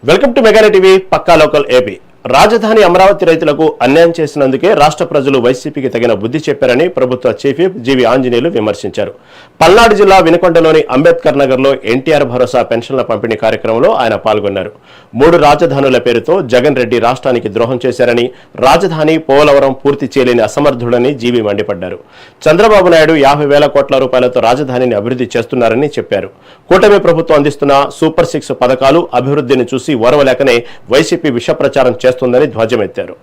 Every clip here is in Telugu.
Welcome to Mega TV Pakka local AP. రాజధాని అమరావతి రైతులకు అన్యాయం చేసినందుకే రాష్ట్ర ప్రజలు వైసీపీకి తగిన బుద్ధి చెప్పారని ప్రభుత్వ చీఫ్ విప్ జీవి ఆంజనేయులు విమర్శించారు. పల్నాడు జిల్లా వినుకొండలోని అంబేద్కర్ నగర్ లో ఎన్టీఆర్ భరోసా పెన్షన్ల పంపిణీ కార్యక్రమంలో ఆయన పాల్గొన్నారు. 3 రాజధానుల పేరుతో జగన్ రెడ్డి రాష్ట్రానికి ద్రోహం చేశారని, రాజధాని పోలవరం పూర్తి చేయలేని అసమర్థుడని జీవి మండిపడ్డారు. చంద్రబాబు నాయుడు 50,000 కోట్ల రూపాయలతో రాజధానిని అభివృద్ధి చేస్తున్నారని చెప్పారు. కూటమి ప్రభుత్వం అందిస్తున్న సూపర్ 6 పథకాలు అభివృద్ధిని చూసి ఓర్వలేకనే వైసీపీ విష ప్రచారం చేస్తుందని ధ్వజమెత్తారు.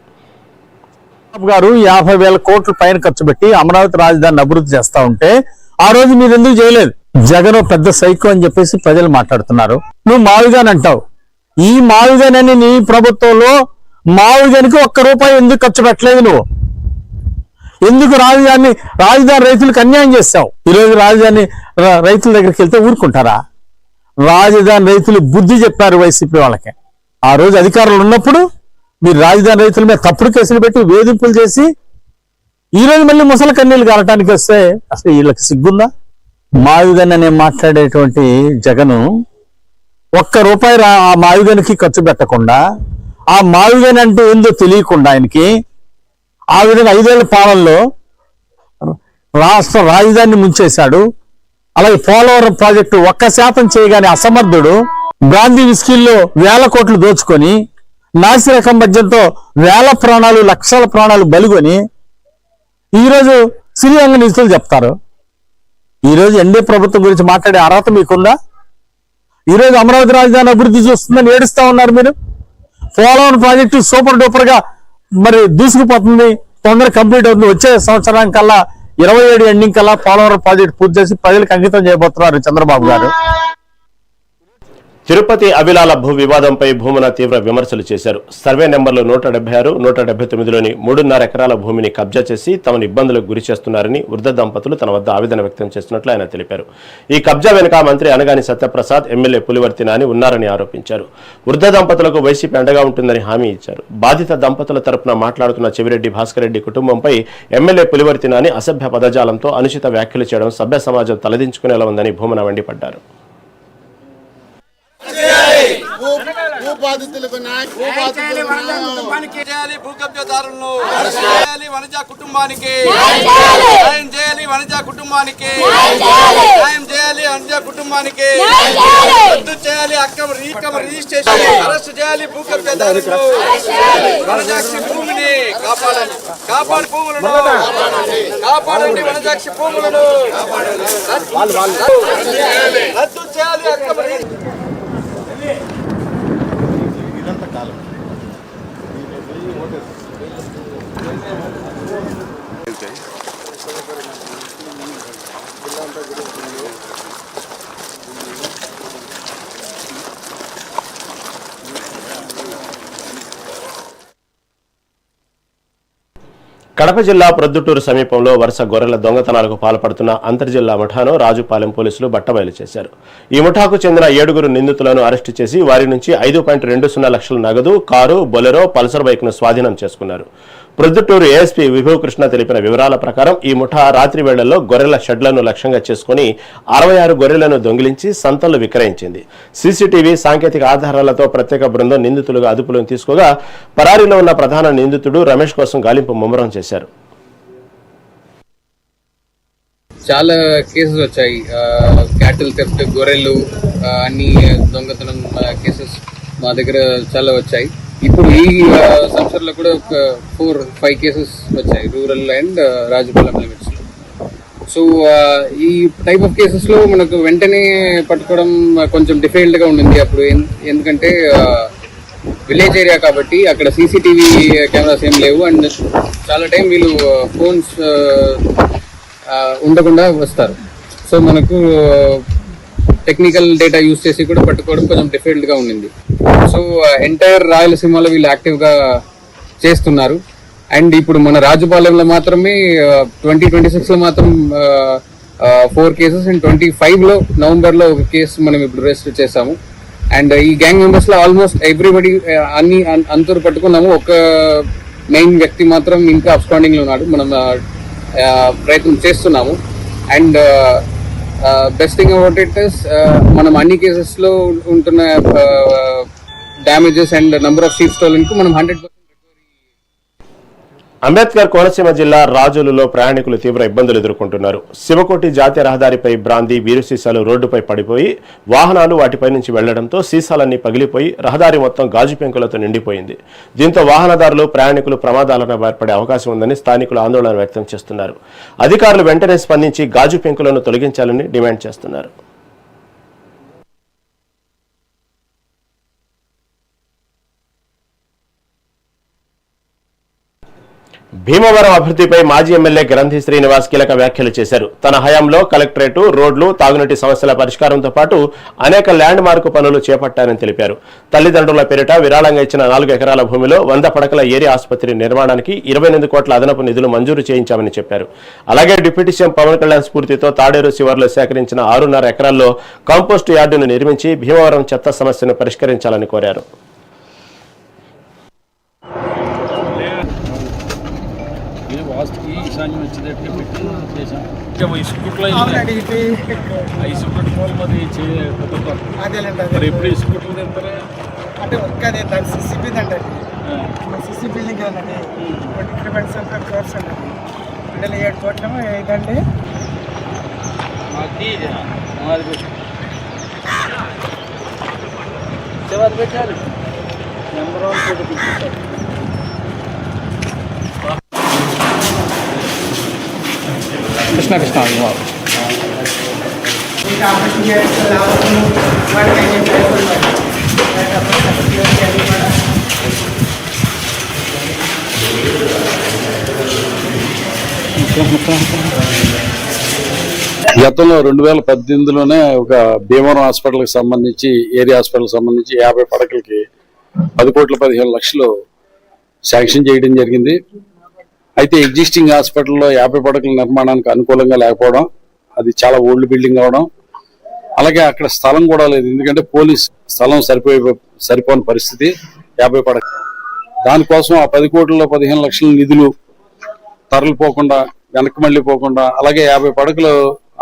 గారు 50,000 కోట్ల పైన ఖర్చు పెట్టి అమరావతి రాజధానిని అభివృద్ధి చేస్తా ఉంటే ఆ రోజు మీరు ఎందుకు చేయలేదు? జగన్ పెద్ద సైకో అని చెప్పేసి ప్రజలు మాట్లాడుతున్నారు. నువ్వు మావిగాని అంటావు. ఈ మావిగానని నీ ప్రభుత్వంలో మావిగానికి 1 రూపాయి ఎందుకు ఖర్చు పెట్టలేదు? నువ్వు ఎందుకు రాజధాని రైతులకు అన్యాయం చేస్తావు? ఈరోజు రాజధాని రైతుల దగ్గరికి వెళ్తే ఊరుకుంటారా? రాజధాని రైతులు బుద్ధి చెప్పారు వైసీపీ వాళ్ళకి. ఆ రోజు అధికారులు ఉన్నప్పుడు మీరు రాజధాని రైతుల మీద తప్పుడు కేసులు పెట్టి వేధింపులు చేసి ఈ రోజు మళ్ళీ ముసలి కన్నీళ్లు కారటానికి వస్తే అసలు వీళ్ళకి సిగ్గుందా? మాయుగన్ అనే మాట్లాడేటువంటి జగను 1 రూపాయి ఆ మాయుగనికి ఖర్చు పెట్టకుండా, ఆ మాయుగన్ అంటే ఏందో తెలియకుండా ఆయనకి ఆ విధంగా 5 ఏళ్ల పాలనలో రాష్ట్ర రాజధానిని ముంచేశాడు. అలాగే పోలవరం ప్రాజెక్టు 1% చేయగానే అసమర్థుడు. గాంధీ విస్కీల్లో 1000 కోట్లు దోచుకొని నాసిరకం మద్యంతో 1000 ప్రాణాలు, లక్షల ప్రాణాలు బలిగొని ఈరోజు సిరియంగ నిధులు చెప్తారు. ఈరోజు ఎన్డీఏ ప్రభుత్వం గురించి మాట్లాడే అర్హత మీకుందా? ఈరోజు అమరావతి రాజధాని అభివృద్ధి చూస్తుందని ఏడుస్తా ఉన్నారు మీరు. పోలవరం ప్రాజెక్టు సూపర్ డూపర్ గా మరి దూసుకుపోతుంది, తొందరగా కంప్లీట్ అవుతుంది. వచ్చే సంవత్సరానికల్లా 27 ఎండింగ్ కల్లా పోలవరం ప్రాజెక్టు పూర్తి చేసి ప్రజలకు అంకితం చేయబోతున్నారు చంద్రబాబు గారు. తిరుపతి అవిలాల భూ వివాదంపై భూమన తీవ్ర విమర్శలు చేశారు. సర్వే నెంబర్లు 176, 179లోని 3.5 ఎకరాల భూమిని కబ్జా చేసి తమను ఇబ్బందులకు గురి చేస్తున్నారని వృద్ధ దంపతులు తన వద్ద ఆవేదన వ్యక్తం చేస్తున్నట్లు ఆయన తెలిపారు. ఈ కబ్జా వెనుక మంత్రి అనగాని సత్యప్రసాద్, ఎమ్మెల్యే పులివర్తి నాని ఉన్నారని ఆరోపించారు. వృద్ధ దంపతులకు వైసీపీ అండగా ఉంటుందని హామీ ఇచ్చారు. బాధిత దంపతుల తరపున మాట్లాడుతున్న చెవిరెడ్డి భాస్కర్ రెడ్డి కుటుంబంపై ఎమ్మెల్యే పులివర్తి నాని అసభ్య పదజాలంతో అనుచిత వ్యాఖ్యలు చేయడం సభ్య సమాజం తలదించుకునేలా ఉందని భూమన మండిపడ్డారు. కాపాడు భూములను, కాపాడండి వనజాక్షి భూములను, రద్దు చేయాలి అక్రమ కడప జిల్లా ప్రొద్దుటూరు సమీపంలో వరుస గొర్రెల దొంగతనాలకు పాల్పడుతున్న అంతర్జిల్లా ముఠాను రాజుపాలెం పోలీసులు బట్టబయలు చేశారు. ఈ ముఠాకు చెందిన 7 నిందితులను అరెస్టు చేసి వారి నుంచి 5.20 లక్షల నగదు, కారు, బొలెరో, పల్సర్ బైక్ ను స్వాధీనం చేసుకున్నారు. ప్రొద్దుటూరు ఏఎస్పీ విభవ్ కృష్ణ తెలిపిన వివరాల ప్రకారం ఈ ముఠా రాత్రి వేళల్లో గొర్రెల షెడ్లను లక్ష్యంగా చేసుకుని 66 గొర్రెలను దొంగిలించి సంతల్లో విక్రయించింది. సీసీటీవీ సాంకేతిక ఆధారాలతో ప్రత్యేక బృందం నిందితులుగా అదుపులోకి తీసుకోగా పరారీలో ఉన్న ప్రధాన నిందితుడు రమేష్ కోసం గాలింపు ముమ్మరం చేశారు. చాలా కేసెస్ వచ్చాయి. క్యాటిల్ థెఫ్ట్, గొర్రెలు, అన్ని దొంగతనం కేసెస్ మా దగ్గర చాలా వచ్చాయి. ఇప్పుడు ఈ సంవత్సరంలో కూడా ఒక 4-5 కేసెస్ వచ్చాయి రూరల్ అండ్ రాజుపాలెం లిమిట్స్ లో. సో ఈ టైప్ ఆఫ్ కేసెస్ లో మనకు వెంటనే పట్టుకోవడం కొంచెం డిఫికల్ట్ గా ఉండింది అప్పుడు. ఎందుకంటే విలేజ్ ఏరియా కాబట్టి అక్కడ సీసీటీవీ కెమెరాస్ ఏం లేవు అండ్ చాలా టైం వీళ్ళు ఫోన్స్ ఉండకుండా వస్తారు. సో మనకు టెక్నికల్ డేటా యూజ్ చేసి కూడా పట్టుకోవడం కొంచెం డిఫికల్ట్ గా ఉండింది. సో ఎంటైర్ రాయలసీమలో వీళ్ళు యాక్టివ్ గా చేస్తున్నారు. అండ్ ఇప్పుడు మన రాజుపాలెంలో మాత్రమే 2026 లో మాత్రం 4 కేసెస్ అండ్ 25 నవంబర్ లో ఒక కేసు మనం ఇప్పుడు రిజిస్టర్ చేసాము. అండ్ ఈ గ్యాంగ్ మెంబర్స్ లో ఆల్మోస్ట్ ఎవ్రీబడి అందరూ పట్టుకున్నాము. ఒక మెయిన్ వ్యక్తి మాత్రం ఇంకా అబ్స్కాండింగ్ లో ఉన్నాడు. మనం ప్రయత్నం చేస్తున్నాము. And best thing about it is మనం అన్ని కేసెస్ లో ఉంటున్న damages and number of seat stolen కు మనం 100% అంబేద్కర్ కోనసీమ జిల్లా రాజులలో ప్రయాణికులు తీవ్ర ఇబ్బందులు ఎదుర్కొంటున్నారు. శివకోటి జాతీయ రహదారిపై బ్రాందీ వీరు సీసాలు రోడ్డుపై పడిపోయి వాహనాలు వాటిపై నుంచి వెళ్లడంతో సీసాలన్నీ పగిలిపోయి రహదారి మొత్తం గాజు పెంకులతో నిండిపోయింది. దీంతో వాహనదారులు ప్రయాణికులు ప్రమాదాలను ఏర్పడే అవకాశం ఉందని స్థానికులు ఆందోళన వ్యక్తం చేస్తున్నారు. అధికారులు వెంటనే స్పందించి గాజు పెంకులను తొలగించాలని డిమాండ్ చేస్తున్నారు. భీమవరం అభివృద్ధిపై మాజీ ఎమ్మెల్యే గ్రంథి శ్రీనివాస్ కీలక వ్యాఖ్యలు చేశారు. తన హయాంలో కలెక్టరేటు, రోడ్లు, తాగునీటి సమస్యల పరిష్కారంతో పాటు అనేక ల్యాండ్ మార్కు పనులు చేపట్టారని తెలిపారు. తల్లిదండ్రుల పేరిట విరాళంగా ఇచ్చిన 4 ఎకరాల భూమిలో 100 పడకల ఏరియా ఆసుపత్రి నిర్మాణానికి 28 కోట్ల అదనపు నిధులు మంజూరు చేయించామని చెప్పారు. అలాగే డిప్యూటీ సీఎం పవన్ కళ్యాణ్ స్ఫూర్తితో తాడేరు శివార్లో సేకరించిన 6.5 ఎకరాల్లో కాంపోస్టు యార్డును నిర్మించి భీమవరం చెత్త సమస్యను పరిష్కరించాలని కోరారు. వాస్తుకి ఈశాన్యం వచ్చేటట్టు పెట్టి చేసాం. ఇసుకుట్లో ఇసుకుట్ల మరి మరి ఎప్పుడు ఇసుకుట్లు తింటారా అంటే ఒక్క దాని సిసి బిల్ అంటే సిసి బిల్డింగ్ అన్నది 23.7 crores అండి. 7 కోట్ల ఇదండి. చివరి పెట్టారు నెంబర్ 1 ఫోటో తీసుకుంటారు. కృష్ణ గతంలో 2018లోనే ఒక భీమవరం హాస్పిటల్కి సంబంధించి ఏరియా హాస్పిటల్కి సంబంధించి 50 పడకలకి 10,15,00,000 శాంక్షన్ చేయడం జరిగింది. అయితే ఎగ్జిస్టింగ్ హాస్పిటల్లో 50 పడకల నిర్మాణానికి అనుకూలంగా లేకపోవడం, అది చాలా ఓల్డ్ బిల్డింగ్ అవడం, అలాగే అక్కడ స్థలం కూడా లేదు. ఎందుకంటే పోలీస్ స్థలం సరిపోని పరిస్థితి 50 పడక. దానికోసం ఆ 10 కోట్లలో 15 లక్షల నిధులు తరలిపోకుండా, వెనక్కి మళ్ళీ పోకుండా, అలాగే 50 పడకలు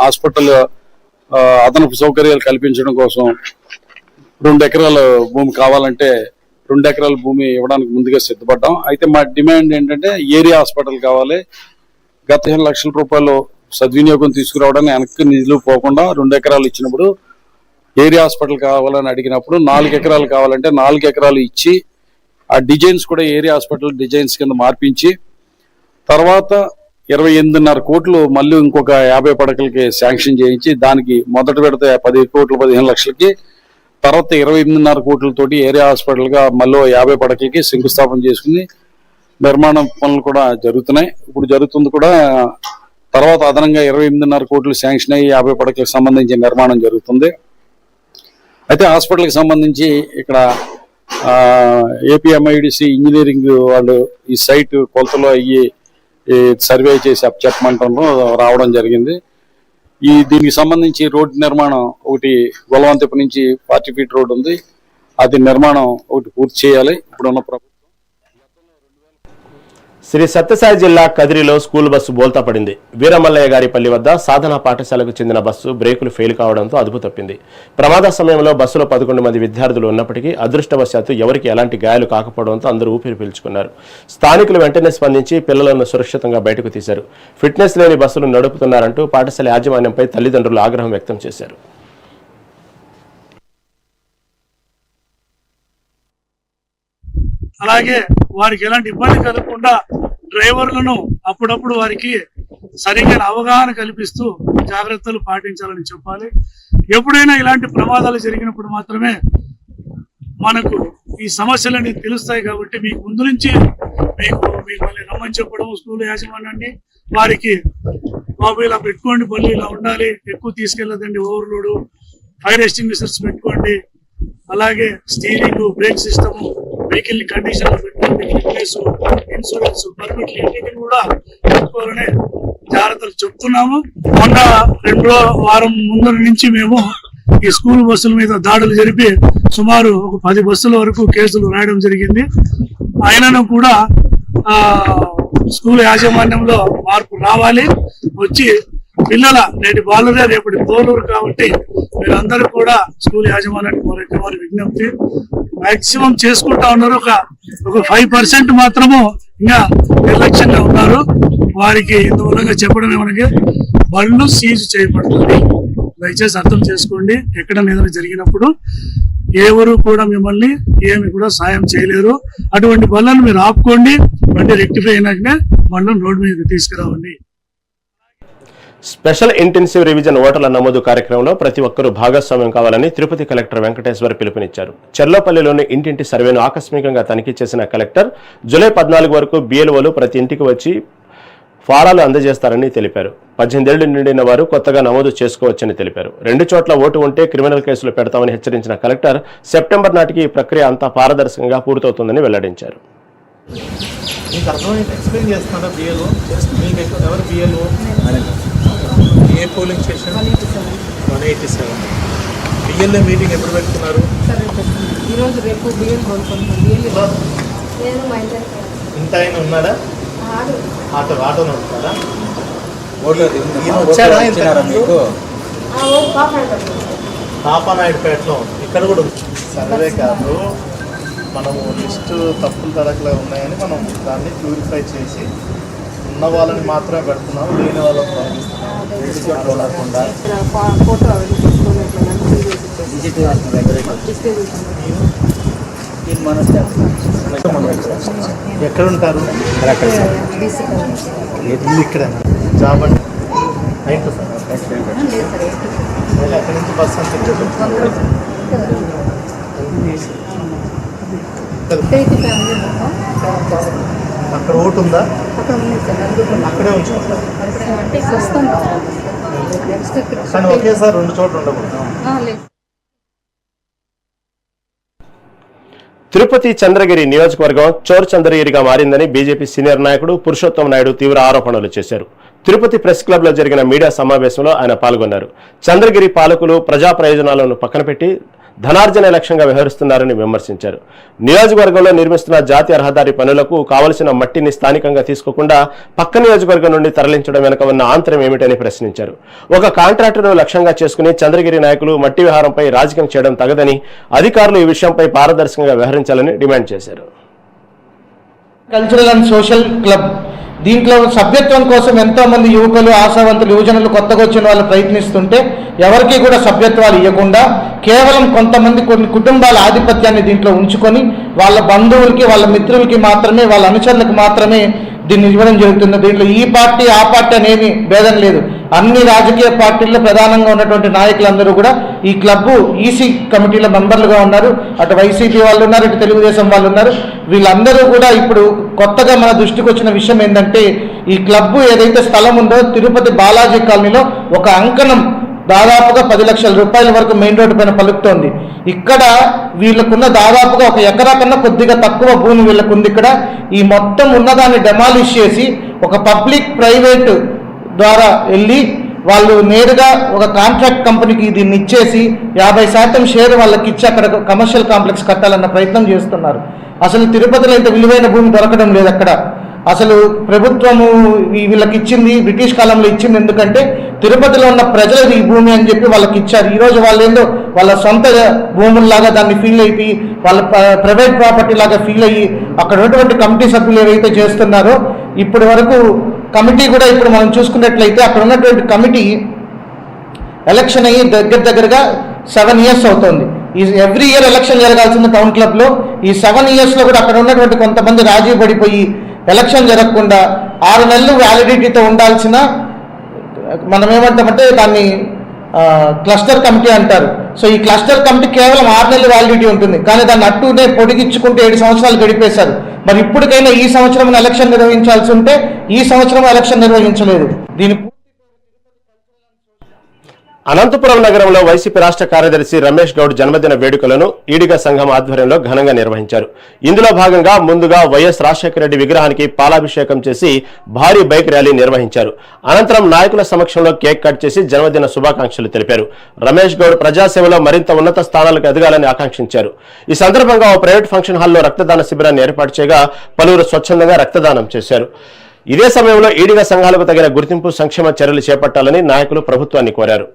హాస్పిటల్ అదనపు సౌకర్యాలు కల్పించడం కోసం 2 ఎకరాల భూమి కావాలంటే 2 ఎకరాల భూమి ఇవ్వడానికి ముందుగా సిద్ధపడ్డాం. అయితే మా డిమాండ్ ఏంటంటే ఏరియా హాస్పిటల్ కావాలి. గత 15 లక్షల రూపాయలు సద్వినియోగం తీసుకురావడానికి వెనక్కి నిధులు పోకుండా 2 ఎకరాలు ఇచ్చినప్పుడు ఏరియా హాస్పిటల్ కావాలని అడిగినప్పుడు 4 ఎకరాలు కావాలంటే 4 ఎకరాలు ఇచ్చి ఆ డిజైన్స్ కూడా ఏరియా హాస్పిటల్ డిజైన్స్ కింద మార్పించి తర్వాత 28.5 కోట్లు మళ్ళీ ఇంకొక 50 పడకలకి శాంక్షన్ చేయించి దానికి మొదట పెడితే 10 కోట్లు 15 లక్షలకి, తర్వాత 28.5 కోట్లతోటి ఏరియా హాస్పిటల్ గా మళ్ళీ 50 పడకలకి శంకుస్థాపన చేసుకుని నిర్మాణం పనులు కూడా జరుగుతున్నాయి. ఇప్పుడు జరుగుతుంది కూడా. తర్వాత అదనంగా 28.5 కోట్లు శాంక్షన్ అయ్యి 50 పడకలకు సంబంధించి నిర్మాణం జరుగుతుంది. అయితే హాస్పిటల్కి సంబంధించి ఇక్కడ ఏపీఎంఐడిసి ఇంజనీరింగ్ వాళ్ళు ఈ సైట్ కొలతలో అయ్యి సర్వే చేసి చెప్పమంటంలో రావడం జరిగింది. దీనికి సంబంధించి రోడ్డు నిర్మాణం ఒకటి గొల్లవంతెపు నుంచి 40 ఫీట్ రోడ్డు ఉంది, అది నిర్మాణం ఒకటి పూర్తి చేయాలి ఇప్పుడున్న ప్రభుత్వం. శ్రీ సత్యసాయి జిల్లా కదిరిలో స్కూల్ బస్సు బోల్తా పడింది. వీరమల్లయ్య గారి పల్లి వద్ద సాధన పాఠశాలకు చెందిన బస్సు బ్రేకులు ఫెయిల్ కావడంతో అదుపు తప్పింది. ప్రమాద సమయంలో బస్సులో 11 మంది విద్యార్థులు ఉన్నప్పటికీ అదృష్టవశాత్తు ఎవరికి ఎలాంటి గాయాలు కాకపోవడంతో అందరూ ఊపిరి పీల్చుకున్నారు. స్థానికులు వెంటనే స్పందించి పిల్లలను సురక్షితంగా బయటకు తీశారు. ఫిట్నెస్ లేని బస్సులు నడుపుతున్నారంటూ పాఠశాల యాజమాన్యంపై తల్లిదండ్రులు ఆగ్రహం వ్యక్తం చేశారు. అలాగే వారికి ఎలాంటి ఇబ్బంది కలగకుండా డ్రైవర్లను అప్పుడప్పుడు వారికి సరిగ్గా అవగాహన కల్పిస్తూ జాగ్రత్తలు పాటించాలని చెప్పాలి. ఎప్పుడైనా ఇలాంటి ప్రమాదాలు జరిగినప్పుడు మాత్రమే మనకు ఈ సమస్యలన్నీ తెలుస్తాయి. కాబట్టి మీకు ముందు నుంచి మిమ్మల్ని రమ్మని చెప్పడం స్కూల్ యాజమాన్యాన్ని, వారికి బాబు ఇలా పెట్టుకోండి, బళ్ళు ఇలా ఉండాలి, ఎక్కువ తీసుకెళ్ళదండి, ఓవర్లోడ్, ఫైర్ ఎస్టింగ్విషర్స్ పెట్టుకోండి, అలాగే steering, break system, vehicle condition పెట్టుకోండి, ఫిట్నెస్, ఇన్సూరెన్స్, పర్మిట్లు ఇన్నిటిని కూడా పెట్టుకోవాలని జాగ్రత్తలు చెప్తున్నాము. మొన్న 2 వారం ముందర నుంచి మేము ఈ స్కూల్ బస్సుల మీద దాడులు జరిపి సుమారు ఒక 10 బస్సుల వరకు కేసులు రాయడం జరిగింది. అయినను కూడా స్కూల్ యాజమాన్యంలో మార్పు రావాలి, వచ్చి పిల్లల నేటి బాలురే రేపటి పోలూరు కాబట్టి మీరందరూ కూడా స్కూల్ యాజమాన్యానికి మరొక వారి విజ్ఞప్తి మాక్సిమం చేసుకుంటా ఉన్నారు. ఒక 5% మాత్రము ఇంకా నిర్లక్ష్యంగా ఉన్నారు. వారికి ఇందువల్ల చెప్పడం ఏమనగా బళ్ళు సీజ్ చేయబడుతుంది. దయచేసి అర్థం చేసుకోండి. ఎక్కడ ఏదైనా జరిగినప్పుడు ఎవరు కూడా మిమ్మల్ని ఏమి కూడా సాయం చేయలేరు. అటువంటి బళ్ళను మీరు ఆపుకోండి. బండి రెక్టిఫై అయినాకనే బళ్ళను రోడ్డు మీదకి తీసుకురావండి. స్పెషల్ ఇంటెన్సివ్ రివిజన్ ఓటర్ల నమోదు కార్యక్రమంలో ప్రతి ఒక్కరూ భాగస్వామ్యం కావాలని తిరుపతి కలెక్టర్ వెంకటేశ్వర్ పిలుపునిచ్చారు. చెర్లోపల్లిలోని ఇంటింటి సర్వేను ఆకస్మికంగా తనిఖీ చేసిన కలెక్టర్ జూలై 14 వరకు BLOలు ప్రతి ఇంటికి వచ్చి ఫారాలు అందజేస్తారని తెలిపారు. 18 ఏళ్లు నిండిన వారు కొత్తగా నమోదు చేసుకోవచ్చని తెలిపారు. 2 చోట్ల ఓటు ఉంటే క్రిమినల్ కేసులు పెడతామని హెచ్చరించిన కలెక్టర్ సెప్టెంబర్ నాటికి ఈ ప్రక్రియ అంతా పారదర్శకంగా పూర్తవుతుందని వెల్లడించారు. మీకు అర్థమైతే ఎక్స్ప్లెయిన్ చేస్తున్నారా BLO? మీకు ఎవరు BLO? ఏ పోలింగ్ స్టేషన్? 187. BLO మీటింగ్ ఎప్పుడు పెట్టుకున్నారు? ఈరోజు రేపు ఇంత ఆయన ఉన్నారా? ఆటో నడుపుతారా? వచ్చారా మీకు? పాపనాయుడుపేటలో ఇక్కడ కూడా సర్వే కాదు, మనము లిస్టు తప్పులు తడకలే ఉన్నాయని మనం దాన్ని ప్యూరిఫై చేసి ఉన్న వాళ్ళని మాత్రమే పెడుతున్నాం, లేని వాళ్ళని ఎక్కడ ఉంటారు? ఇక్కడ జాబ్ అంటే నైట్ సార్ అక్కడి నుంచి బస్ అంతా అక్కడ ఓటు ఉందా? అక్కడే ఉంచుకుంటారు కానీ ఒకేసారి 2 చోట్ల ఉండకూడదు. తిరుపతి చంద్రగిరి నియోజకవర్గం చోర్ చంద్రగిరిగా మారిందని బీజేపీ సీనియర్ నాయకుడు పురుషోత్తం నాయుడు తీవ్ర ఆరోపణలు చేశారు. తిరుపతి ప్రెస్ క్లబ్ లో జరిగిన మీడియా సమావేశంలో ఆయన పాల్గొన్నారు. చంద్రగిరి పాలకులు ప్రజా ప్రయోజనాలను పక్కన పెట్టి ధనార్జన లక్ష్యంగా వ్యవహరిస్తున్నారని విమర్శించారు. నియోజకవర్గంలో నిర్మిస్తున్న జాతీయ రహదారి పనులకు కావలసిన మట్టిని స్థానికంగా తీసుకోకుండా పక్క నియోజకవర్గం నుండి తరలించడం వెనుక ఉన్న ఆంతరం ఏమిటని ప్రశ్నించారు. ఒక కాంట్రాక్టర్ను లక్ష్యంగా చేసుకుని చంద్రగిరి నాయకులు మట్టి విహారంపై రాజకీయం చేయడం తగదని అధికారులు ఈ విషయంపై పారదర్శకంగా వ్యవహరించాలని డిమాండ్ చేశారు. కల్చరల్ అండ్ సోషల్ క్లబ్ దీంట్లో సభ్యత్వం కోసం ఎంతో మంది యువకులు, ఆశావంతులు, యువజనులు కొత్తగా వచ్చిన వాళ్ళు ప్రయత్నిస్తుంటే ఎవరికి కూడా సభ్యత్వాలు ఇవ్వకుండా కేవలం కొన్ని కుటుంబాల ఆధిపత్యాన్ని దీంట్లో ఉంచుకొని వాళ్ళ బంధువులకి, వాళ్ళ మిత్రులకి మాత్రమే, వాళ్ళ అనుచరులకు మాత్రమే దీన్ని ఇవ్వడం జరుగుతుంది. దీంట్లో ఈ పార్టీ ఆ పార్టీ అనేది భేదం లేదు. అన్ని రాజకీయ పార్టీల్లో ప్రధానంగా ఉన్నటువంటి నాయకులందరూ కూడా ఈ క్లబ్బు ఈసీ కమిటీలో మెంబర్లుగా ఉన్నారు. అటు వైసీపీ వాళ్ళు ఉన్నారు, ఇటు తెలుగుదేశం వాళ్ళు ఉన్నారు. వీళ్ళందరూ కూడా ఇప్పుడు కొత్తగా మన దృష్టికి వచ్చిన విషయం ఏంటంటే ఈ క్లబ్బు ఏదైతే స్థలం ఉందో తిరుపతి బాలాజీ కాలనీలో ఒక అంకణం దాదాపుగా 10 లక్షల రూపాయల వరకు మెయిన్ రోడ్డు పైన పలుకుతోంది. ఇక్కడ వీళ్ళకున్న దాదాపుగా 1 ఎకరా కన్నా కొద్దిగా తక్కువ భూమి వీళ్ళకుంది. ఇక్కడ ఈ మొత్తం ఉన్నదాన్ని డెమాలిష్ చేసి ఒక పబ్లిక్ ప్రైవేట్ ద్వారా వెళ్ళి వాళ్ళు నేరుగా ఒక కాంట్రాక్ట్ కంపెనీకి దీన్ని ఇచ్చేసి 50% షేర్ వాళ్ళకి ఇచ్చి అక్కడ కమర్షియల్ కాంప్లెక్స్ కట్టాలన్న ప్రయత్నం చేస్తున్నారు. అసలు తిరుపతిలో ఇంత విలువైన భూమి దొరకడం లేదు. అక్కడ అసలు ప్రభుత్వము వీళ్ళకి ఇచ్చింది బ్రిటిష్ కాలంలో ఇచ్చింది. ఎందుకంటే తిరుపతిలో ఉన్న ప్రజలది ఈ భూమి అని చెప్పి వాళ్ళకి ఇచ్చారు. ఈరోజు వాళ్ళు ఏందో వాళ్ళ సొంత భూముల్లాగా దాన్ని ఫీల్ అయిపోయి వాళ్ళ ప్రైవేట్ ప్రాపర్టీ లాగా ఫీల్ అయ్యి అక్కడ ఉన్నటువంటి కమిటీ సభ్యులు ఏవైతే చేస్తున్నారో ఇప్పటి వరకు కమిటీ కూడా ఇప్పుడు మనం చూసుకున్నట్లయితే అక్కడ ఉన్నటువంటి కమిటీ ఎలక్షన్ అయ్యి దగ్గరగా 7 years అవుతుంది. ఈ ఎవ్రీ ఇయర్ ఎలక్షన్ జరగాల్సిన టౌన్ క్లబ్లో ఈ 7 yearsలో కూడా అక్కడ ఉన్నటువంటి కొంతమంది రాజీ పడిపోయి ఎలక్షన్ జరగకుండా 6 నెలలు వ్యాలిడిటీతో ఉండాల్సిన మనం ఏమంటామంటే దాన్ని క్లస్టర్ కమిటీ అంటారు. సో ఈ క్లస్టర్ కమిటీ కేవలం 6 నెలలు వ్యాలిడిటీ ఉంటుంది. కానీ దాన్ని అట్టునే పొడిగించుకుంటూ 7 సంవత్సరాలు గడిపేశారు. మరి ఇప్పటికైనా ఈ సంవత్సరం ఎలక్షన్ నిర్వహించాల్సి ఉంటే ఈ సంవత్సరం ఎలక్షన్ నిర్వహించలేదు. దీని అనంతపురం నగరంలో వైసీపీ రాష్ట్ర కార్యదర్శి రమేష్ గౌడ్ జన్మదిన వేడుకలను ఈడిగ సంఘం ఆధ్వర్యంలో ఘనంగా నిర్వహించారు. ఇందులో భాగంగా ముందుగా వైఎస్ రాజశేఖర రెడ్డి విగ్రహానికి పాలాభిషేకం చేసి భారీ బైక్ ర్యాలీ నిర్వహించారు. అనంతరం నాయకుల సమక్షంలో కేక్ కట్ చేసి జన్మదిన శుభాకాంక్షలు తెలిపారు. రమేష్ గౌడ్ ప్రజాసేవలో మరింత ఉన్నత స్థానాలకు ఎదగాలని ఆకాంక్షించారు. ఈ సందర్భంగా ఓ ప్రైవేట్ ఫంక్షన్ హాల్లో రక్తదాన శిబిరాన్ని ఏర్పాటు చేయగా పలువురు స్వచ్ఛందంగా రక్తదానం చేశారు. ఇదే సమయంలో ఈడిగ సంఘాలకు తగిన గుర్తింపు సంక్షేమ చర్యలు చేపట్టాలని నాయకులు ప్రభుత్వాన్ని కోరారు.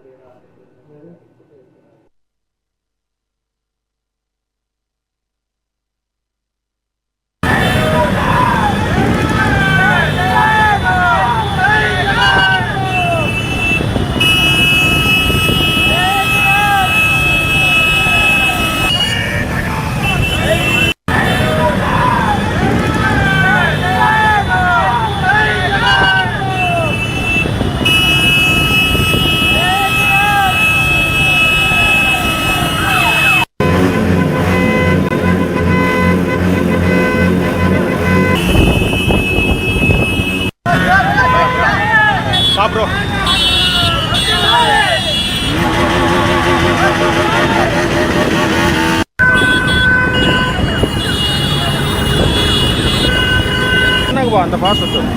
అంత ఫాస్ట్ వస్తుంది.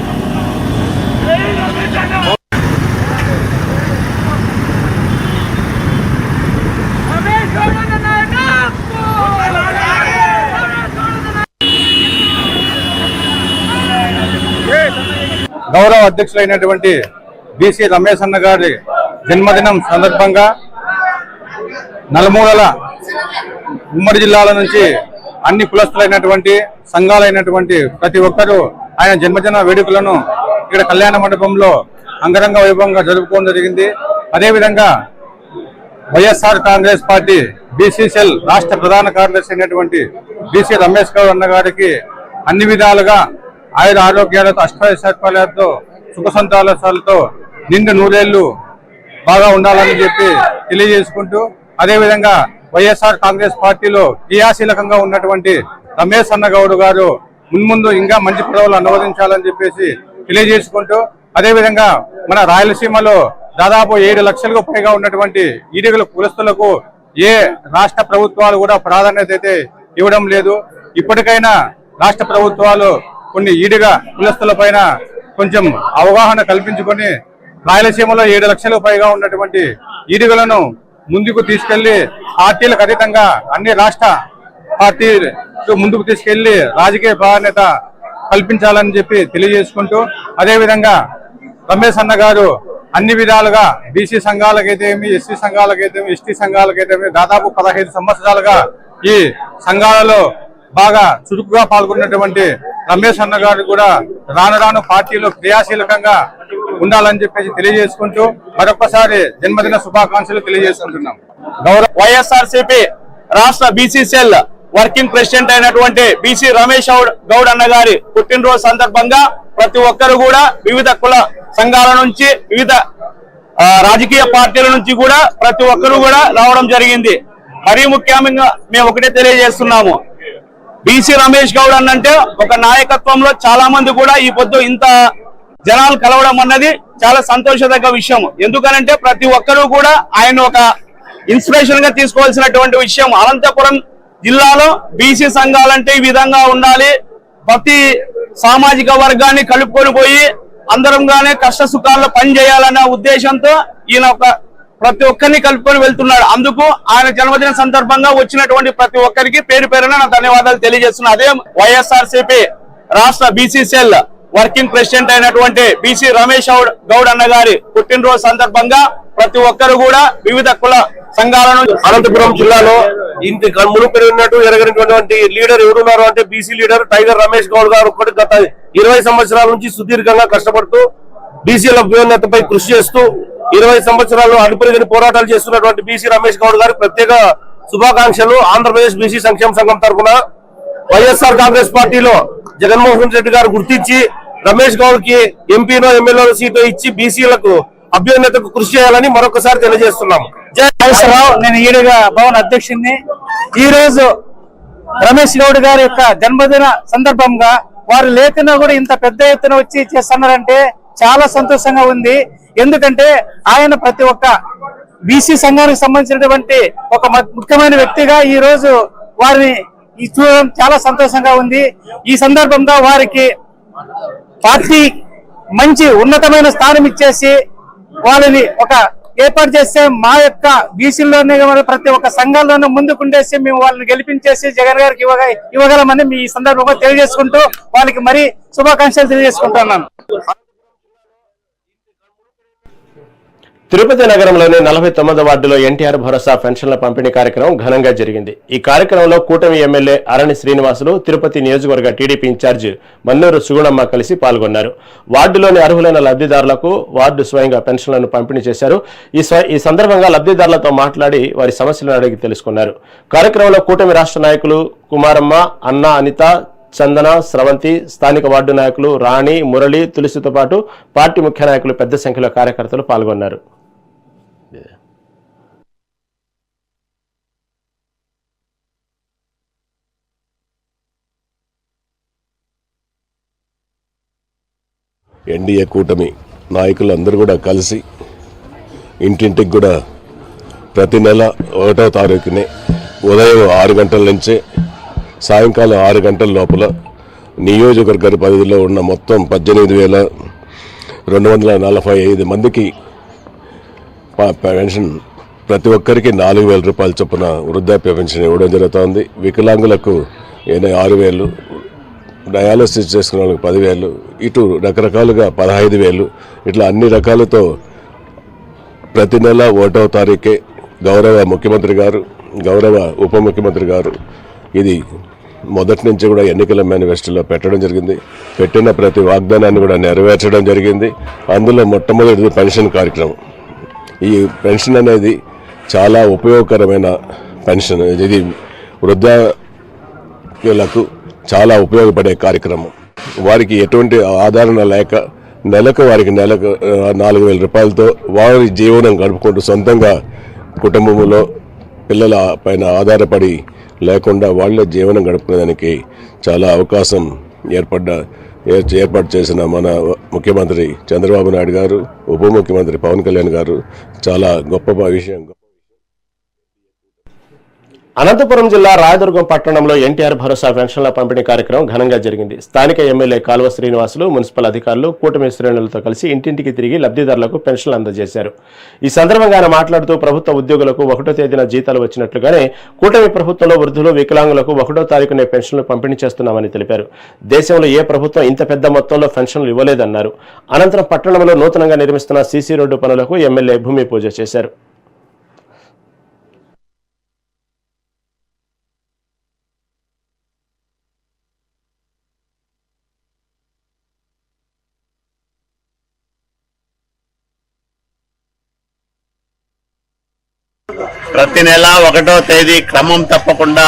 గౌరవ అధ్యక్షులైనటువంటి బీసీ రమేష్ అన్న గారి జన్మదినం సందర్భంగా నలుమూలల ఉమ్మడి జిల్లాల నుంచి అన్ని కులస్తులైనటువంటి సంఘాలైనటువంటి ప్రతి ఒక్కరూ ఆయన జన్మదిన వేడుకలను ఇక్కడ కళ్యాణ మండపంలో అంగరంగ వైభవంగా జరుపుకోవడం జరిగింది. అదేవిధంగా వైఎస్ఆర్ కాంగ్రెస్ పార్టీ బీసీసీఎల్ రాష్ట్ర ప్రధాన కార్యదర్శి అయినటువంటి బీసీ రమేష్ గౌడ్ అన్న గారికి అన్ని విధాలుగా ఆయుర ఆరోగ్యాలతో అష్టైశ్వర్యాలతో సుఖ సంతోషాలతో నిండు నూరేళ్లు బాగా ఉండాలని చెప్పి తెలియజేసుకుంటూ, అదేవిధంగా వైఎస్ఆర్ కాంగ్రెస్ పార్టీలో క్రియాశీలకంగా ఉన్నటువంటి రమేష్ అన్న గౌడ్ గారు మున్ముందు ఇంకా మంచి పదవులు అనువదించాలని చెప్పేసి తెలియజేసుకుంటూ, అదేవిధంగా మన రాయలసీమలో దాదాపు 7 లక్షలకు పైగా ఉన్నటువంటి ఈడిగల కులస్తులకు ఏ రాష్ట్ర ప్రభుత్వాలు కూడా ప్రాధాన్యత అయితే ఇవ్వడం లేదు. ఇప్పటికైనా రాష్ట్ర ప్రభుత్వాలు కొన్ని ఈడిగ కులస్తుల పైన కొంచెం అవగాహన కల్పించుకొని రాయలసీమలో 7 లక్షలకు పైగా ఉన్నటువంటి ఈడిగలను ముందుకు తీసుకెళ్లి పార్టీలకు అతీతంగా అన్ని రాష్ట్ర పార్టీలు ముందుకు తీసుకెళ్లి రాజకీయ ప్రాధాన్యత కల్పించాలని చెప్పి తెలియజేసుకుంటూ, అదేవిధంగా రమేష్ అన్న గారు అన్ని విధాలుగా బీసీ సంఘాలకైతేమి, ఎస్సీ సంఘాలకైతేమి, ఎస్టీ సంఘాలకైతేమి దాదాపు 15 సంవత్సరాలుగా ఈ సంఘాలలో బాగా చురుకుగా పాల్గొన్నటువంటి రమేష్ అన్న గారు కూడా రాను రాను పార్టీలో క్రియాశీలకంగా ఉండాలని చెప్పేసి తెలియజేసుకుంటూ మరొకసారి జన్మదిన శుభాకాంక్షలు తెలియజేసుకుంటున్నాం. గౌరవ వైఎస్ఆర్సీపీ రాష్ట్ర బీసీసీఎల్ వర్కింగ్ ప్రెసిడెంట్ అయినటువంటి బీసీ రమేష్ గౌడ్ అన్న గారి పుట్టినరోజు సందర్భంగా ప్రతి ఒక్కరు కూడా వివిధ కుల సంఘాల నుంచి, వివిధ రాజకీయ పార్టీల నుంచి కూడా ప్రతి ఒక్కరు కూడా రావడం జరిగింది. మరీ ముఖ్యంగా మేము ఒకటే తెలియజేస్తున్నాము, బీసీ రమేష్ గౌడ్ అన్నంటే ఒక నాయకత్వంలో చాలా మంది కూడా ఈ పొద్దు ఇంత జనాలు కలవడం అన్నది చాలా సంతోషదగ్గ విషయం. ఎందుకనంటే ప్రతి ఒక్కరూ కూడా ఆయన ఒక ఇన్స్పిరేషన్ గా తీసుకోవాల్సినటువంటి విషయం. అనంతపురం జిల్లాలో బీసీ సంఘాలంటే ఈ విధంగా ఉండాలి, ప్రతి సామాజిక వర్గాన్ని కలుపుకొని పోయి అందరంగానే కష్ట సుఖాల్లో పని చేయాలన్న ఉద్దేశంతో ఈయన ప్రతి ఒక్కరిని కలుపుకొని వెళ్తున్నాడు. అందుకు ఆయన జన్మదిన సందర్భంగా వచ్చినటువంటి ప్రతి ఒక్కరికి పేరు పేరున నా ధన్యవాదాలు తెలియజేస్తున్నా. అదే వైఎస్ఆర్సీపీ రాష్ట్ర బీసీసీఎల్ వర్కింగ్ ప్రెసిడెంట్ అయినటువంటి బీసీ రమేష్ గౌడ్ అన్న గారి పుట్టినరోజు సందర్భంగా ప్రతి ఒక్కరు కూడా వివిధ కుల సంఘాల నుంచి అనంతపురం జిల్లాలో ఇంత మునుపెరి ఉన్నట్టు ఎరగనటువంటి లీడర్ ఎవరున్నారు అంటే BC leader tiger Ramesh Goud గారు ఒకటి గత 20 సంవత్సరాల నుంచి సుదీర్ఘంగా కష్టపడుతూ బీసీల అభ్యున్నతపై కృషి చేస్తూ 20 సంవత్సరాలు అడుపురిగిన పోరాటాలు చేస్తున్నటువంటి బీసీ రమేష్ గౌడ్ గారికి ప్రత్యేక శుభాకాంక్షలు. ఆంధ్రప్రదేశ్ బీసీ సంక్షేమ సంఘం తరఫున వైఎస్ఆర్ కాంగ్రెస్ పార్టీలో జగన్మోహన్ రెడ్డి గారు గుర్తించి రమేష్ గౌడ్ కి ఎంపీనో ఎమ్మెల్యే సీటు ఇచ్చి బీసీలకు అభ్యున్నతకు కృషి చేయాలని మరొకసారి తెలియజేస్తున్నాం. జై రావు. నేను ఈడుగా భవన్ అధ్యక్షుడిని. ఈ రోజు రమేష్ గౌడ్ గారి యొక్క జన్మదిన సందర్భంగా వారు లేఖను కూడా ఇంత పెద్ద ఎత్తున వచ్చి చేస్తున్నారంటే చాలా సంతోషంగా ఉంది. ఎందుకంటే ఆయన ప్రతి ఒక్క బీసీ సంఘానికి సంబంధించినటువంటి ఒక ముఖ్యమైన వ్యక్తిగా ఈ రోజు వారిని చూడడం చాలా సంతోషంగా ఉంది. ఈ సందర్భంగా వారికి పార్టీ మంచి ఉన్నతమైన స్థానం ఇచ్చేసి వాళ్ళని ఒక ఏర్పాటు చేస్తే మా యొక్క బీసీల్లోనే ప్రతి ఒక్క సంఘాల్లోనూ ముందుకుండేసి మేము వాళ్ళని గెలిపించేసి జగన్ గారికి ఇవ్వగలమని మీ సందర్భంగా తెలియజేసుకుంటూ వాళ్ళకి మరీ శుభాకాంక్షలు తెలియజేసుకుంటున్నాను. తిరుపతి నగరంలోని 49వ వార్డులో ఎన్టీఆర్ భరోసా పెన్షన్ల పంపిణీ కార్యక్రమం ఘనంగా జరిగింది. ఈ కార్యక్రమంలో కూటమి ఎమ్మెల్యే అరణి శ్రీనివాసులు, తిరుపతి నియోజకవర్గ టీడీపీ ఇన్ఛార్జ్ మన్నూరు సుగుణమ్మ కలిసి పాల్గొన్నారు. వార్డులోని అర్హులైన లబ్ధిదారులకు వార్డు స్వయంగా పెన్షన్లను పంపిణీ చేశారు. ఈ సందర్భంగా లబ్ధిదారులతో మాట్లాడి వారి సమస్యలను అడిగి తెలుసుకున్నారు. కార్యక్రమంలో కూటమి రాష్ట్ర నాయకులు కుమారమ్మ, అన్న, అనిత, చందన, స్రవంతి, స్థానిక వార్డు నాయకులు రాణి, మురళి, తులసితో పాటు పార్టీ ముఖ్య నాయకులు పెద్ద సంఖ్యలో కార్యకర్తలు పాల్గొన్నారు. ఎన్డీఏ కూటమి నాయకులు అందరూ కూడా కలిసి ఇంటింటికి కూడా ప్రతి నెల 1వ తారీఖునే ఉదయం 6 గంటల నుంచే సాయంకాలం 6 గంటల లోపల నియోజకవర్గ పరిధిలో ఉన్న మొత్తం 18,245 మందికి పెన్షన్, ప్రతి ఒక్కరికి 4,000 రూపాయల చొప్పున వృద్ధాప్య పెన్షన్ ఇవ్వడం జరుగుతోంది. వికలాంగులకు 6,000, డయాలసిస్ చేసుకున్న వాళ్ళకి 10,000, ఇటు రకరకాలుగా 15,000, ఇట్లా అన్ని రకాలతో ప్రతి నెల 1వ తారీఖే గౌరవ ముఖ్యమంత్రి గారు, గౌరవ ఉప ముఖ్యమంత్రి గారు ఇది మొదటి నుంచి కూడా ఎన్నికల మేనిఫెస్టోలో పెట్టడం జరిగింది. పెట్టిన ప్రతి వాగ్దానాన్ని కూడా నెరవేర్చడం జరిగింది. అందులో మొట్టమొదటిది పెన్షన్ కార్యక్రమం. ఈ పెన్షన్ అనేది చాలా ఉపయోగకరమైన పెన్షన్. ఇది వృద్ధాప్యులకు చాలా ఉపయోగపడే కార్యక్రమం. వారికి ఎటువంటి ఆదరణ లేక నెలకు 4,000 రూపాయలతో వారి జీవనం గడుపుకుంటూ సొంతంగా కుటుంబంలో పిల్లల పైన ఆధారపడి లేకుండా వాళ్ళే జీవనం గడుపుకునేదానికి చాలా అవకాశం ఏర్పాటు చేసిన మన ముఖ్యమంత్రి చంద్రబాబు నాయుడు గారు, ఉప ముఖ్యమంత్రి పవన్ కళ్యాణ్ గారు చాలా గొప్ప విషయం. అనంతపురం జిల్లా రాయదుర్గం పట్టణంలో ఎన్టీఆర్ భరోసా పెన్షన్ల పంపిణీ కార్యక్రమం ఘనంగా జరిగింది. స్థానిక ఎమ్మెల్యే కాల్వ శ్రీనివాసులు, మున్సిపల్ అధికారులు, కూటమి శ్రేణులతో కలిసి ఇంటింటికి తిరిగి లబ్ధిదారులకు పెన్షన్లు అందజేశారు. ఈ సందర్భంగా ఆయన మాట్లాడుతూ ప్రభుత్వ ఉద్యోగులకు 1వ తేదీన జీతాలు వచ్చినట్లుగానే కూటమి ప్రభుత్వంలో వృద్ధులు, వికలాంగులకు 1వ తారీఖునే పెన్షన్లు పంపిణీ చేస్తున్నామని తెలిపారు. దేశంలో ఏ ప్రభుత్వం ఇంత పెద్ద మొత్తంలో పెన్షన్లు ఇవ్వలేదన్నారు. అనంతరం పట్టణంలో నూతనంగా నిర్మిస్తున్న సీసీ రోడ్డు పనులకు ఎమ్మెల్యే భూమి పూజ చేశారు. ప్రతి నెల 1వ తేదీ క్రమం తప్పకుండా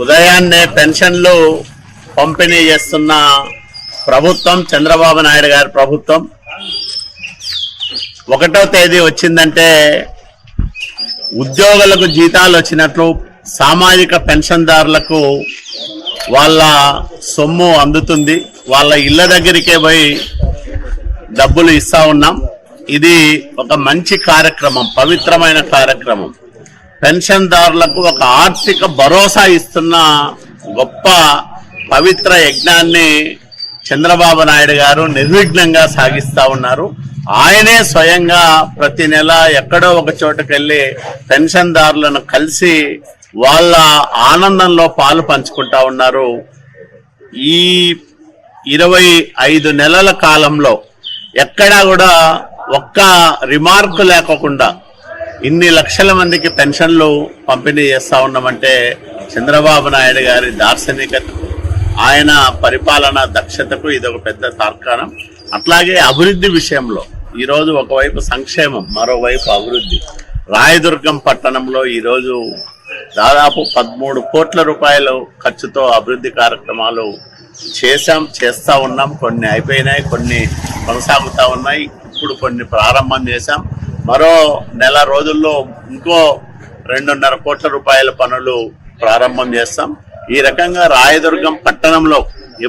ఉదయాన్నే పెన్షన్లు పంపిణీ చేస్తున్న ప్రభుత్వం చంద్రబాబు నాయుడు గారి ప్రభుత్వం. 1వ తేదీ వచ్చిందంటే ఉద్యోగులకు జీతాలు వచ్చినట్లు, సామాజిక పెన్షన్దారులకు వాళ్ళ సొమ్ము అందుతుంది. వాళ్ళ ఇళ్ల దగ్గరికే పోయి డబ్బులు ఇస్తా ఉన్నాం. ఇది ఒక మంచి కార్యక్రమం, పవిత్రమైన కార్యక్రమం. పెన్షన్దారులకు ఒక ఆర్థిక భరోసా ఇస్తున్న గొప్ప పవిత్ర యజ్ఞాన్ని చంద్రబాబు నాయుడు గారు నిర్విఘ్నంగా సాగిస్తా ఉన్నారు. ఆయనే స్వయంగా ప్రతి నెల ఎక్కడో ఒక చోటుకెళ్లి పెన్షన్దారులను కలిసి వాళ్ళ ఆనందంలో పాలు పంచుకుంటా ఉన్నారు. ఈ 25 నెలల కాలంలో ఎక్కడా కూడా ఒక్క రిమార్క్ లేకోకుండా ఇన్ని లక్షల మందికి పెన్షన్లు పంపిణీ చేస్తా ఉన్నామంటే చంద్రబాబు నాయుడు గారి దార్శనికత, ఆయన పరిపాలనా దక్షతకు ఇది ఒక పెద్ద తార్కాణం. అట్లాగే అభివృద్ధి విషయంలో ఈరోజు ఒకవైపు సంక్షేమం, మరోవైపు అభివృద్ధి. రాయదుర్గం పట్టణంలో ఈరోజు దాదాపు 13 కోట్ల రూపాయలు ఖర్చుతో అభివృద్ధి కార్యక్రమాలు చేస్తా ఉన్నాం. కొన్ని అయిపోయినాయి, కొన్ని కొనసాగుతా ఉన్నాయి. ఇప్పుడు కొన్ని ప్రారంభం చేశాం. మరో నెల రోజుల్లో ఇంకో 2.5 కోట్ల రూపాయల పనులు ప్రారంభం చేస్తాం. ఈ రకంగా రాయదుర్గం పట్టణంలో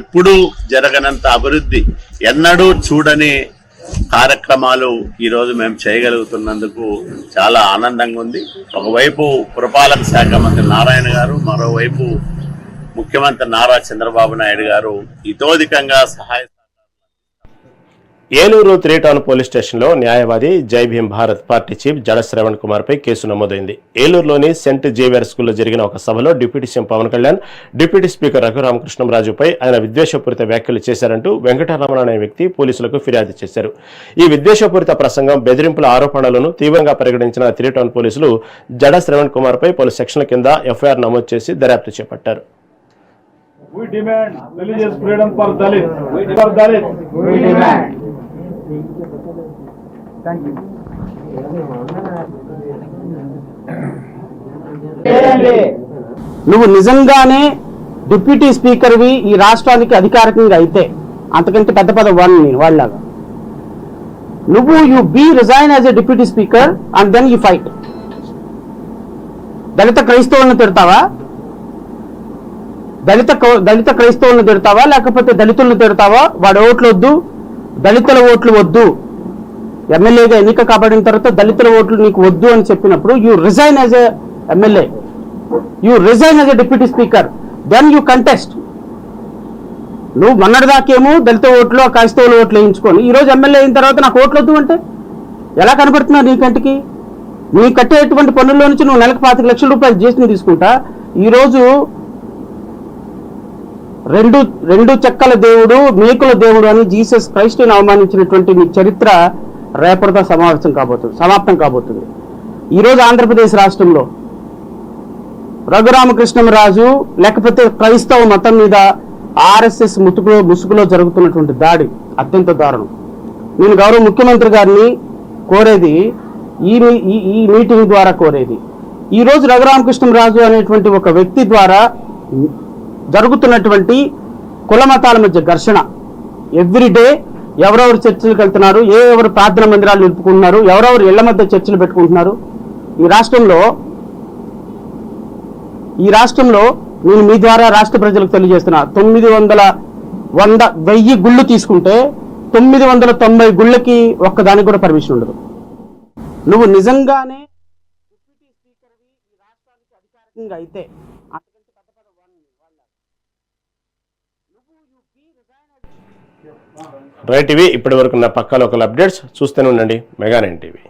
ఎప్పుడూ జరగనంత అభివృద్ధి, ఎన్నడూ చూడని కార్యక్రమాలు ఈరోజు మేము చేయగలుగుతున్నందుకు చాలా ఆనందంగా ఉంది. ఒకవైపు పురపాలక శాఖ మంత్రి నారాయణ గారు, మరోవైపు ముఖ్యమంత్రి నారా చంద్రబాబు నాయుడు గారు ఇతోధికంగా సహాయ ఏలూరు 3 టౌన్ పోలీస్ స్టేషన్లో న్యాయవాది జై భీమ్ భారత్ పార్టీ చీఫ్ జడ శ్రవణ్ కుమార్ పై కేసు నమోదైంది. ఏలూరులోని సెంట్ జేవియర్ స్కూల్లో జరిగిన ఒక సభలో deputy CM Pawan Kalyan, deputy speaker రఘురామకృష్ణంరాజుపై ఆయన విద్వేషపూరిత వ్యాఖ్యలు చేశారంటూ వెంకటరమణ అనే వ్యక్తి పోలీసులకు ఫిర్యాదు చేశారు. ఈ విద్వేషపూరిత ప్రసంగం, బెదిరింపుల ఆరోపణలను తీవ్రంగా పరిగణించిన 3 టౌన్ పోలీసులు జడ శ్రవణ్ కుమార్ పై పలు సెక్షన్ల కింద ఎఫ్ఐఆర్ నమోదు చేసి దర్యాప్తు చేపట్టారు. We demand religious freedom for Dalits. For Dalits. We demand. Thank you. నువ్వు నిజంగానే డిప్యూటీ స్పీకర్వి ఈ రాష్ట్రానికి అధికారికంగా అయితే అంతకంటే పెద్ద పదవి వాళ్ళలాగా నువ్వు you be resign as a deputy speaker and then you fight. దళిత క్రైస్తవులను తిడతావా, దళిత క్రైస్తవులను తిడతావా, లేకపోతే దళితులను తిడతావా? వాడి ఓట్లు వద్దు, దళితుల ఓట్లు వద్దు, ఎమ్మెల్యేగా ఎన్నిక కాబడిన తర్వాత దళితుల ఓట్లు నీకు వద్దు అని చెప్పినప్పుడు you resign as a MLA, you resign as a deputy speaker, then you contest. నువ్వు మొన్నటిదాకేమో దళిత ఓట్లు, క్రైస్తవుల ఓట్లు వేయించుకొని ఈరోజు ఎమ్మెల్యే అయిన తర్వాత నాకు ఓట్లు వద్దు అంటే ఎలా కనబడుతున్నావు నీ కంటికి? నీ కట్టేటువంటి పనుల్లో నుంచి నువ్వు నెలకు 25 లక్షల రూపాయలు జీఎస్టీ తీసుకుంటా ఈరోజు రెండు చెక్కల దేవుడు, మేకుల దేవుడు అని జీసస్ క్రైస్ట్ని అవమానించినటువంటి నీ చరిత్ర రేపటితో సమాప్తం కాబోతుంది. ఈరోజు ఆంధ్రప్రదేశ్ రాష్ట్రంలో రఘురామకృష్ణంరాజు లేకపోతే క్రైస్తవ మతం మీద ఆర్ఎస్ఎస్ ముసుగులో జరుగుతున్నటువంటి దాడి అత్యంత దారుణం. నేను గౌరవ ముఖ్యమంత్రి గారిని కోరేది, ఈ మీటింగ్ ద్వారా కోరేది, ఈరోజు రఘురామకృష్ణంరాజు అనేటువంటి ఒక వ్యక్తి ద్వారా జరుగుతున్నటువంటి కుల మతాల మధ్య ఘర్షణ, ఎవ్రీడే ఎవరెవరు చర్చలకు వెళ్తున్నారు, ఎవరు ప్రార్థన మందిరాలు నిలుపుకుంటున్నారు, ఎవరెవరు ఇళ్ల మధ్య చర్చలు పెట్టుకుంటున్నారు. ఈ రాష్ట్రంలో నేను మీ ద్వారా రాష్ట్ర ప్రజలకు తెలియజేస్తున్నా, 1000 గుళ్ళు తీసుకుంటే 990 గుళ్ళకి ఒక్కదానికి కూడా పర్మిషన్ ఉండదు. నువ్వు నిజంగానే డిప్యూటీ స్పీకర్వి ఈ రాష్ట్రానికి అధికారికంగా అయితే రైట్, ఇవి ఇప్పటి వరకు ఉన్న పక్కా లోకల్ అప్డేట్స్. చూస్తూనే ఉండండి మెగా 9 టీవీ.